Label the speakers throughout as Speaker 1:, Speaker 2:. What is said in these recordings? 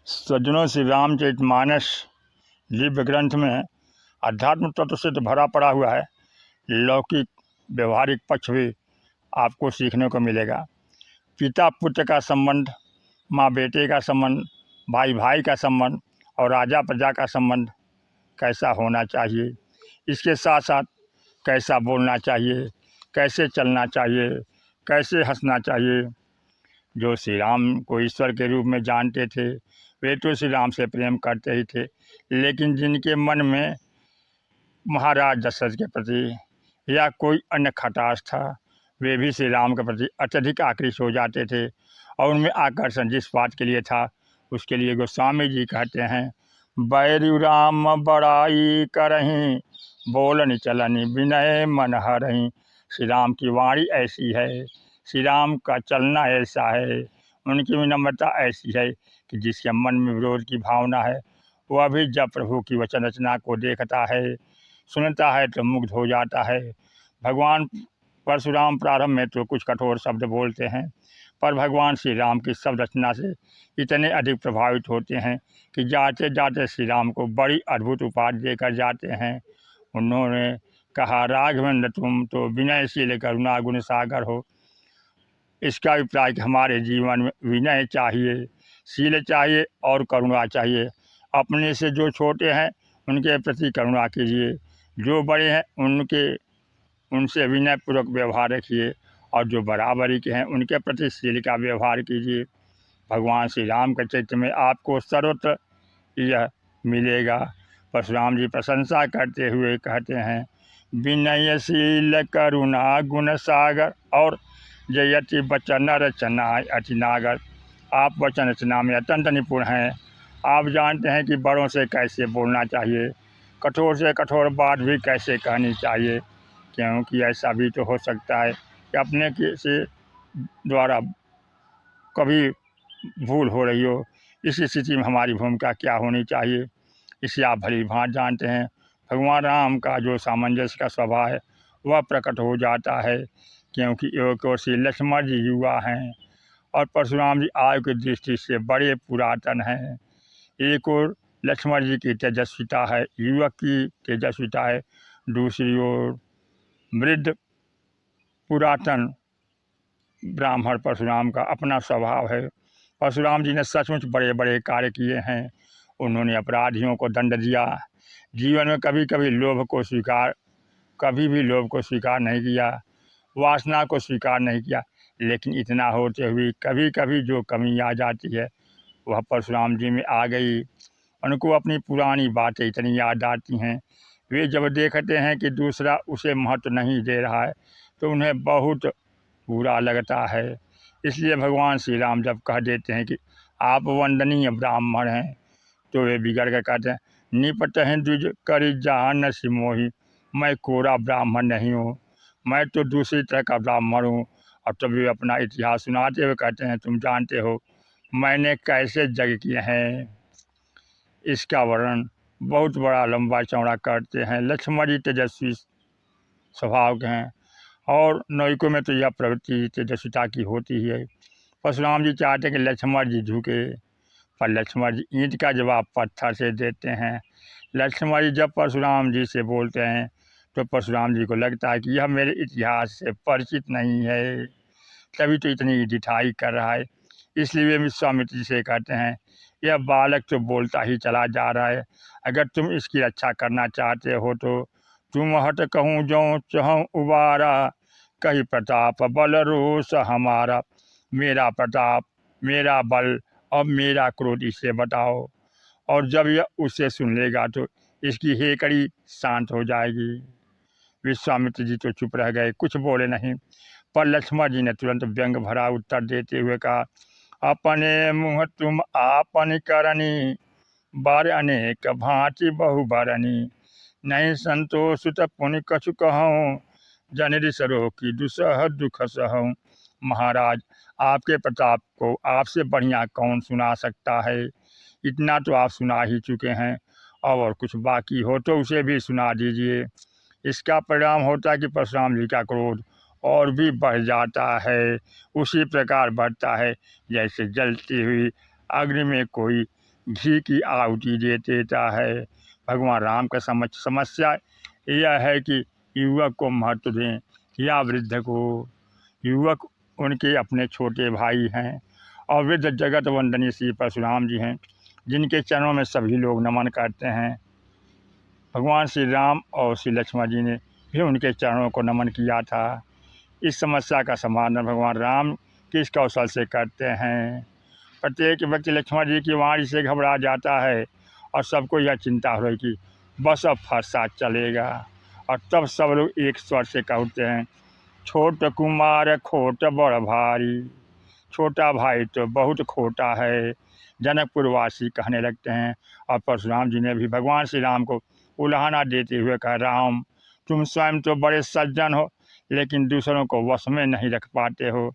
Speaker 1: सज्जनों, श्री रामचरितमानस दिव्य ग्रंथ में अध्यात्म तत्व से तो भरा पड़ा हुआ है। लौकिक व्यवहारिक पक्ष भी आपको सीखने को मिलेगा। पिता पुत्र का संबंध, माँ बेटे का संबंध, भाई भाई का संबंध और राजा प्रजा का संबंध कैसा होना चाहिए, इसके साथ साथ कैसा बोलना चाहिए, कैसे चलना चाहिए, कैसे हंसना चाहिए। जो श्री राम को ईश्वर के रूप में जानते थे वे तो श्री राम से प्रेम करते ही थे, लेकिन जिनके मन में महाराज दशरथ के प्रति या कोई अन्य खटास था वे भी श्री राम के प्रति अत्यधिक आकृष्ट हो जाते थे। और उनमें आकर्षण जिस बात के लिए था उसके लिए गोस्वामी जी कहते हैं, बैरु राम बड़ाई करहीं, बोलन चलन विनय मन हरहीं। श्री राम की वाणी ऐसी है, श्री राम का चलना ऐसा है, उनकी विनम्रता ऐसी है कि जिसके मन में विरोध की भावना है वह भी जब प्रभु की वचन रचना को देखता है, सुनता है तो मुग्ध हो जाता है। भगवान परशुराम प्रारंभ में तो कुछ कठोर शब्द बोलते हैं, पर भगवान श्री राम की शब्द रचना से इतने अधिक प्रभावित होते हैं कि जाते जाते श्री राम को बड़ी अद्भुत उपाधि देकर जाते हैं। उन्होंने कहा, राघवेंद्र तुम तो विनयशील करुणा गुण सागर हो। इसका अभिप्राय कि हमारे जीवन में विनय चाहिए, शील चाहिए और करुणा चाहिए। अपने से जो छोटे हैं उनके प्रति करुणा कीजिए, जो बड़े हैं उनसे विनयपूर्वक व्यवहार रखिए और जो बराबरी के हैं उनके प्रति शील का व्यवहार कीजिए। भगवान श्री राम के चरित्र में आपको सर्वत्र यह मिलेगा। परशुराम जी प्रशंसा करते हुए कहते हैं, विनयशील करुणा गुण सागर और जयति वचन रचना अति नागर। आप वचन रचना में अत्यंत निपुण हैं। आप जानते हैं कि बड़ों से कैसे बोलना चाहिए, कठोर से कठोर बात भी कैसे कहनी चाहिए, क्योंकि ऐसा भी तो हो सकता है कि अपने से द्वारा कभी भूल हो रही हो। इस स्थिति में हमारी भूमिका क्या होनी चाहिए, इसे आप भली भांति जानते हैं। भगवान राम का जो सामंजस्य का स्वभाव है वह प्रकट हो जाता है, क्योंकि एक ओर से लक्ष्मण जी युवा हैं और परशुराम जी आयु की दृष्टि से बड़े पुरातन हैं। एक ओर लक्ष्मण जी की तेजस्विता है, युवक की तेजस्विता है, दूसरी ओर वृद्ध पुरातन ब्राह्मण परशुराम का अपना स्वभाव है। परशुराम जी ने सचमुच बड़े बड़े कार्य किए हैं। उन्होंने अपराधियों को दंड दिया, जीवन में कभी भी लोभ को स्वीकार नहीं किया, वासना को स्वीकार नहीं किया। लेकिन इतना होते हुए कभी कभी जो कमी आ जाती है वह परशुराम जी में आ गई। उनको अपनी पुरानी बातें इतनी याद आती हैं। वे जब देखते हैं कि दूसरा उसे महत्व नहीं दे रहा है तो उन्हें बहुत बुरा लगता है। इसलिए भगवान श्री राम जब कह देते हैं कि आप वंदनीय ब्राह्मण हैं तो वे बिगड़ कर कहते हैं, निपट हैं द्विज करी जहान सिमोही। मैं कोरा ब्राह्मण नहीं हूँ, मैं तो दूसरी तरह का ब्राह्मण हूँ। और तब वे अपना इतिहास सुनाते हुए कहते हैं, तुम जानते हो मैंने कैसे यज्ञ किए हैं। इसका वर्णन बहुत बड़ा लंबा चौड़ा करते हैं। लक्ष्मण जी तेजस्वी स्वभाव के हैं और नौकों में तो यह प्रवृत्ति तेजस्विता की होती ही है। परशुराम जी चाहते हैं कि लक्ष्मण जी झुके, पर लक्ष्मण जी ईंट का जवाब पत्थर से देते हैं। लक्ष्मण जी जब परशुराम जी से बोलते हैं तो परशुराम जी को लगता है कि यह मेरे इतिहास से परिचित नहीं है, तभी तो इतनी ढिठाई कर रहा है। इसलिए वे विश्वामित्र जी से कहते हैं, यह बालक तो बोलता ही चला जा रहा है, अगर तुम इसकी रक्षा करना चाहते हो तो तुम हट कहूँ जो चहूँ उबारा, कही प्रताप बल रोष हमारा। मेरा प्रताप, मेरा बल और मेरा क्रोध इसे बताओ। और जब यह उससे सुन लेगा तो इसकी हेकड़ी शांत हो जाएगी। विश्वामित्र जी तो चुप रह गए, कुछ बोले नहीं। पर लक्ष्मण जी ने तुरंत व्यंग भरा उत्तर देते हुए कहा, अपने मुँह तुम आपन करनी, बार अनेक भांति बहु बरनी। नहीं संतोष सुत पुनि कछु कहूँ, जनरी सरो की दुसह दुख सहूँ। महाराज, आपके प्रताप को आपसे बढ़िया कौन सुना सकता है। इतना तो आप सुना ही चुके हैं, और कुछ बाकी हो तो उसे भी सुना दीजिए। इसका परिणाम होता है कि परशुराम जी का क्रोध और भी बढ़ जाता है। उसी प्रकार बढ़ता है जैसे जलती हुई अग्नि में कोई घी की आहुति दे देता है। भगवान राम का समस्या यह है कि युवक को महत्व दें या वृद्ध को। युवक उनके अपने छोटे भाई हैं और वृद्ध जगत वंदनीय श्री परशुराम जी हैं, जिनके चरणों में सभी लोग नमन करते हैं। भगवान श्री राम और श्री लक्ष्मण जी ने भी उनके चरणों को नमन किया था। इस समस्या का समाधान भगवान राम किस कौशल से करते हैं। प्रत्येक व्यक्ति लक्ष्मण जी की वाणी से घबरा जाता है और सबको यह चिंता हो रही कि बस अब फरसा चलेगा। और तब सब लोग एक स्वर से कहते हैं, छोट कुमार खोट बड़ भारी। छोटा भाई तो बहुत खोटा है, जनकपुरवासी कहने लगते हैं। और परशुराम जी ने भी भगवान श्री राम को उलाहना देते हुए कहा, राम तुम स्वयं तो बड़े सज्जन हो, लेकिन दूसरों को वश में नहीं रख पाते हो।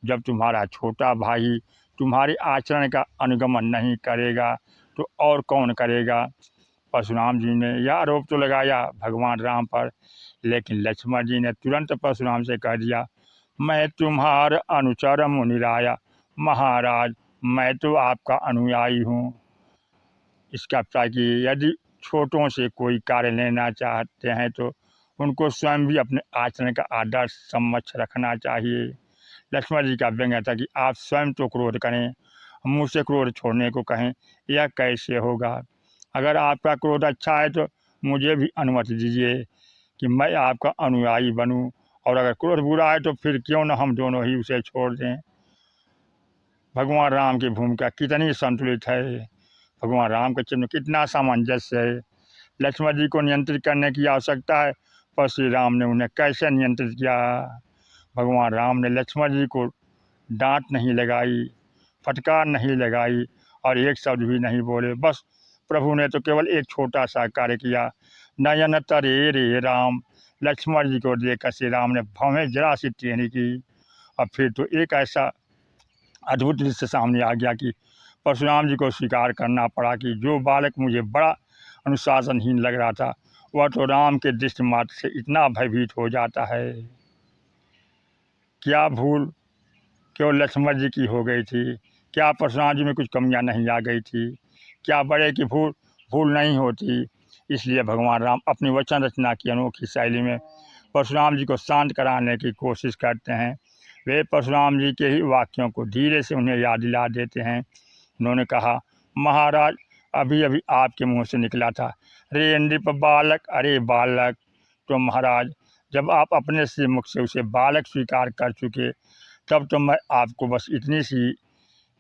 Speaker 1: जब तुम्हारा छोटा भाई तुम्हारे आचरण का अनुगमन नहीं करेगा तो और कौन करेगा। परशुराम जी ने यह आरोप तो लगाया भगवान राम पर, लेकिन लक्ष्मण जी ने तुरंत परशुराम से कह दिया, मैं तुम्हारा अनुचर मुनिराया। महाराज मैं तो आपका अनुयायी हूँ। इसका ताकि यदि छोटों से कोई कार्य लेना चाहते हैं तो उनको स्वयं भी अपने आचरण का आदर्श समक्ष रखना चाहिए। लक्ष्मण जी का व्यंग्य था कि आप स्वयं तो क्रोध करें, मुझसे क्रोध छोड़ने को कहें, यह कैसे होगा। अगर आपका क्रोध अच्छा है तो मुझे भी अनुमति दीजिए कि मैं आपका अनुयायी बनूं, और अगर क्रोध बुरा है तो फिर क्यों न हम दोनों ही उसे छोड़ दें। भगवान राम की भूमिका कितनी संतुलित है, भगवान राम के चिन्ह कितना सामंजस्य है। लक्ष्मण जी को नियंत्रित करने की आवश्यकता है, पर श्री राम ने उन्हें कैसे नियंत्रित किया। भगवान राम ने लक्ष्मण जी को डांट नहीं लगाई, फटकार नहीं लगाई और एक शब्द भी नहीं बोले। बस प्रभु ने तो केवल एक छोटा सा कार्य किया, नयन तरे रे राम। लक्ष्मण जी को देखकर श्री राम ने भवें जरा सी टेढ़ी की। और फिर तो एक ऐसा अद्भुत दृश्य सामने आ गया कि परशुराम जी को स्वीकार करना पड़ा कि जो बालक मुझे बड़ा अनुशासनहीन लग रहा था, वह तो राम के दृष्टि मात्र से इतना भयभीत हो जाता है। क्या भूल केवल लक्ष्मण जी की हो गई थी? क्या परशुराम जी में कुछ कमियां नहीं आ गई थी? क्या बड़े की भूल भूल नहीं होती? इसलिए भगवान राम अपनी वचन रचना की अनोखी शैली में परशुराम जी को शांत कराने की कोशिश करते हैं। वे परशुराम जी के ही वाक्यों को धीरे से उन्हें याद दिला देते हैं। उन्होंने कहा, महाराज अभी अभी आपके मुंह से निकला था, रे नृप बालक, अरे बालक। तो महाराज जब आप अपने से मुख से उसे बालक स्वीकार कर चुके, तब तो मैं आपको बस इतनी सी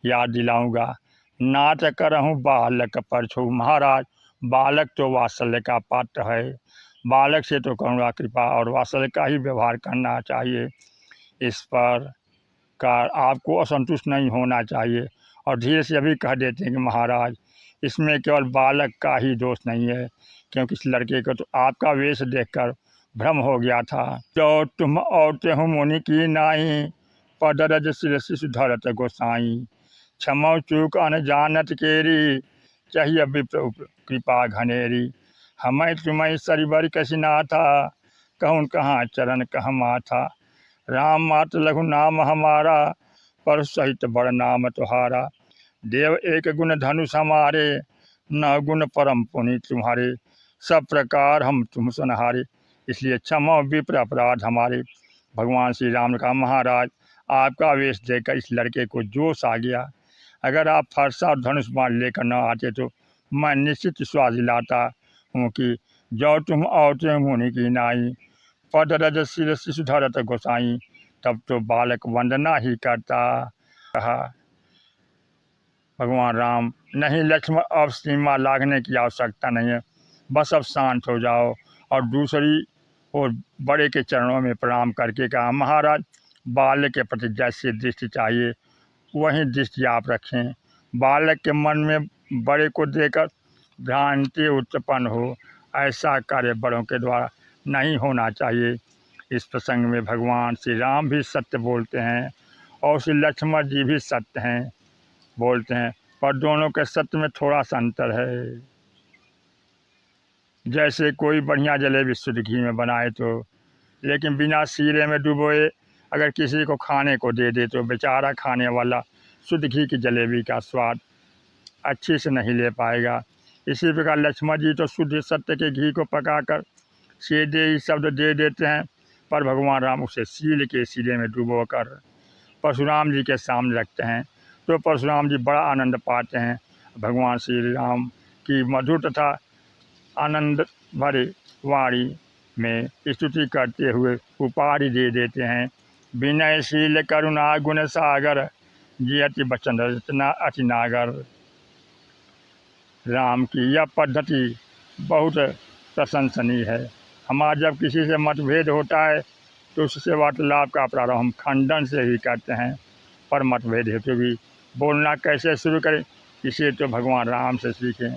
Speaker 1: याद दिलाऊंगा, नाट करहूँ बालक पर छू। महाराज बालक तो वात्सल्य का पात्र है, बालक से तो करुणा कृपा और वात्सल्य का ही व्यवहार करना चाहिए। इस पर का आपको असंतुष्ट नहीं होना चाहिए। और धीरे से अभी कह देते हैं कि महाराज इसमें केवल बालक का ही दोष नहीं है, क्योंकि इस लड़के को तो आपका वेश देखकर भ्रम हो गया था। तो तुम औते हो मुनि की नाई, पदरज सिर शिशु धरत गोसाई। क्षमौ चूक अनजानत केरी, चाहिए विप्र कृपा घनेरी। हमें तुम्हें सरिबर कसिना था, कहूँ कहाँ चरण कहाँ माथा। राम मात्र लघु नाम हमारा, पर सहित बड़ नाम तुम्हारा। देव एक गुण धनुष हमारे, न गुण परम पुनि तुम्हारे। सब प्रकार हम तुम सुनहारे, इसलिए क्षमा विप्र अपराध हमारे। भगवान श्री राम ने कहा, महाराज आपका वेश देखकर इस लड़के को जोश आ गया। अगर आप फरसा और धनुष बाण लेकर न आते तो मैं निश्चित विश्वास दिलाता हूँ कि जो तुम औते मुनि की नाई, पद रज सिर शिशु धरत गोसाई। तब तो बालक वंदना ही करता। कहा भगवान राम, नहीं लक्ष्मण, अब सीमा लागने की आवश्यकता नहीं है, बस अब शांत हो जाओ। और दूसरी ओर बड़े के चरणों में प्रणाम करके कहा, महाराज बालक के प्रति जैसी दृष्टि चाहिए वही दृष्टि आप रखें। बालक के मन में बड़े को देकर भ्रांति उत्पन्न हो, ऐसा कार्य बड़ों के द्वारा नहीं होना चाहिए। इस प्रसंग में भगवान श्री राम भी सत्य बोलते हैं और श्री लक्ष्मण जी भी सत्य हैं बोलते हैं, पर दोनों के सत्य में थोड़ा सा अंतर है। जैसे कोई बढ़िया जलेबी शुद्ध घी में बनाए तो, लेकिन बिना शीरे में डुबोए अगर किसी को खाने को दे दे तो बेचारा खाने वाला शुद्ध घी की जलेबी का स्वाद अच्छे से नहीं ले पाएगा। इसी प्रकार लक्ष्मण जी तो शुद्ध सत्य के घी को पकाकर सीधे ही शब्द दे देते हैं, पर भगवान राम उसे सील के सीधे में डुबोकर परशुराम जी के सामने रखते हैं। तो परशुराम जी बड़ा आनंद पाते हैं। भगवान श्री राम की मधुर तथा आनंद भरे वाणी में स्तुति करते हुए उपाधि दे देते हैं, विनयशील करुणा गुण सागर जी अति बचन रचना अति नागर। राम की यह पद्धति बहुत प्रशंसनीय है। हमारा जब किसी से मतभेद होता है तो उससे वार्तालाप का प्रारंभ हम खंडन से ही करते हैं, पर मतभेद हेतु भी बोलना कैसे शुरू करें, इसे तो भगवान राम से सीखें।